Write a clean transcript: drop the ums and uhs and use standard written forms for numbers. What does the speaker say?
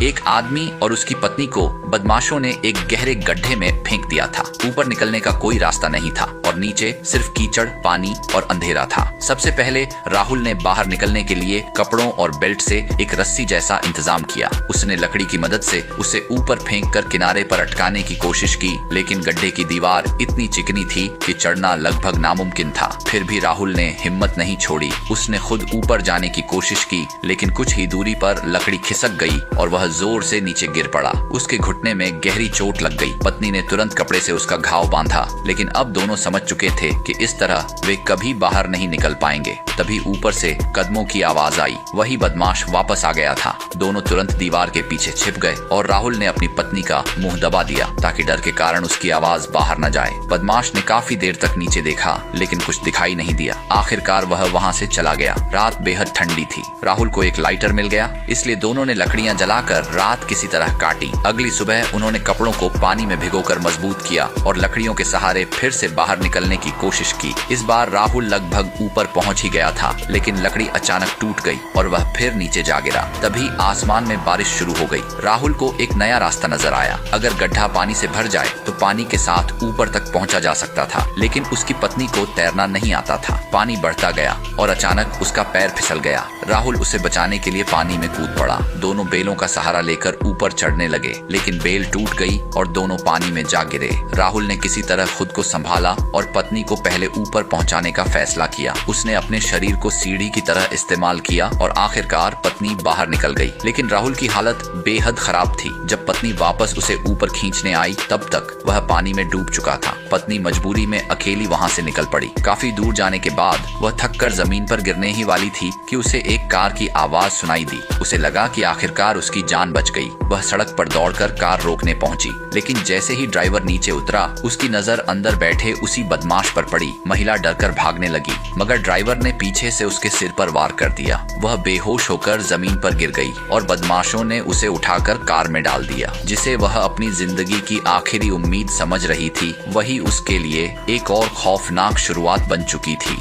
एक आदमी और उसकी पत्नी को बदमाशों ने एक गहरे गड्ढे में फेंक दिया था। ऊपर निकलने का कोई रास्ता नहीं था और नीचे सिर्फ कीचड़, पानी और अंधेरा था। सबसे पहले राहुल ने बाहर निकलने के लिए कपड़ों और बेल्ट से एक रस्सी जैसा इंतजाम किया। उसने लकड़ी की मदद से उसे ऊपर फेंक कर किनारे पर अटकाने की कोशिश की, लेकिन गड्ढे की दीवार इतनी चिकनी थी कि चढ़ना लगभग नामुमकिन था। फिर भी राहुल ने हिम्मत नहीं छोड़ी। उसने खुद ऊपर जाने की कोशिश की, लेकिन कुछ ही दूरी पर लकड़ी खिसक गई और वह जोर से नीचे गिर पड़ा। उसके घुटने में गहरी चोट लग गई। पत्नी ने तुरंत कपड़े से उसका घाव बांधा, लेकिन अब दोनों समझ चुके थे कि इस तरह वे कभी बाहर नहीं निकल पाएंगे। तभी ऊपर से कदमों की आवाज आई। वही बदमाश वापस आ गया था। दोनों तुरंत दीवार के पीछे छिप गए और राहुल ने अपनी पत्नी का मुंह दबा दिया ताकि डर के कारण उसकी आवाज बाहर न जाए। बदमाश ने काफी देर तक नीचे देखा, लेकिन कुछ दिखाई नहीं दिया। आखिरकार वह वहां से चला गया। रात बेहद ठंडी थी। राहुल को एक लाइटर मिल गया, इसलिए दोनों ने लकड़ियां जलाकर रात किसी तरह काटी। अगली सुबह उन्होंने कपड़ों को पानी में भिगोकर मजबूत किया और लकड़ियों के सहारे फिर से बाहर निकलने की कोशिश की। इस बार राहुल लगभग ऊपर पहुंच ही गया था, लेकिन लकड़ी अचानक टूट गई और वह फिर नीचे जा गिरा। तभी आसमान में बारिश शुरू हो गई। राहुल को एक नया रास्ता नजर आया। अगर गड्ढा पानी से भर जाए तो पानी के साथ ऊपर तक पहुंचा जा सकता था, लेकिन उसकी पत्नी को तैरना नहीं आता था। पानी बढ़ता गया और अचानक उसका पैर फिसल गया। राहुल उसे बचाने के लिए पानी में कूद पड़ा। दोनों बेलों का सहारा लेकर ऊपर चढ़ने लगे, लेकिन बेल टूट गई और दोनों पानी में जा गिरे। राहुल ने किसी तरह खुद को संभाला और पत्नी को पहले ऊपर पहुंचाने का फैसला किया। उसने अपने शरीर को सीढ़ी की तरह इस्तेमाल किया और आखिरकार पत्नी बाहर निकल गई। लेकिन राहुल की हालत बेहद खराब थी। जब पत्नी वापस उसे ऊपर खींचने आई, तब तक वह पानी में डूब चुका था। पत्नी मजबूरी में अकेली वहां से निकल पड़ी। काफी दूर जाने के बाद वह थककर जमीन पर गिरने ही वाली थी कि उसे एक कार की आवाज सुनाई दी। उसे लगा कि आखिरकार उसकी जान बच गई। वह सड़क पर दौड़कर कार रोकने पहुंची, लेकिन जैसे ही ड्राइवर नीचे उतरा, उसकी नजर अंदर बैठे उसी बदमाश पर पड़ी। महिला डरकर भागने लगी, मगर ड्राइवर ने पीछे से उसके सिर पर वार कर दिया। वह बेहोश होकर जमीन पर गिर गई और बदमाशों ने उसे उठाकर कार में डाल दिया। जिसे वह अपनी जिंदगी की आखिरी उम्मीद समझ रही थी, वही उसके लिए एक और खौफनाक शुरुआत बन चुकी थी।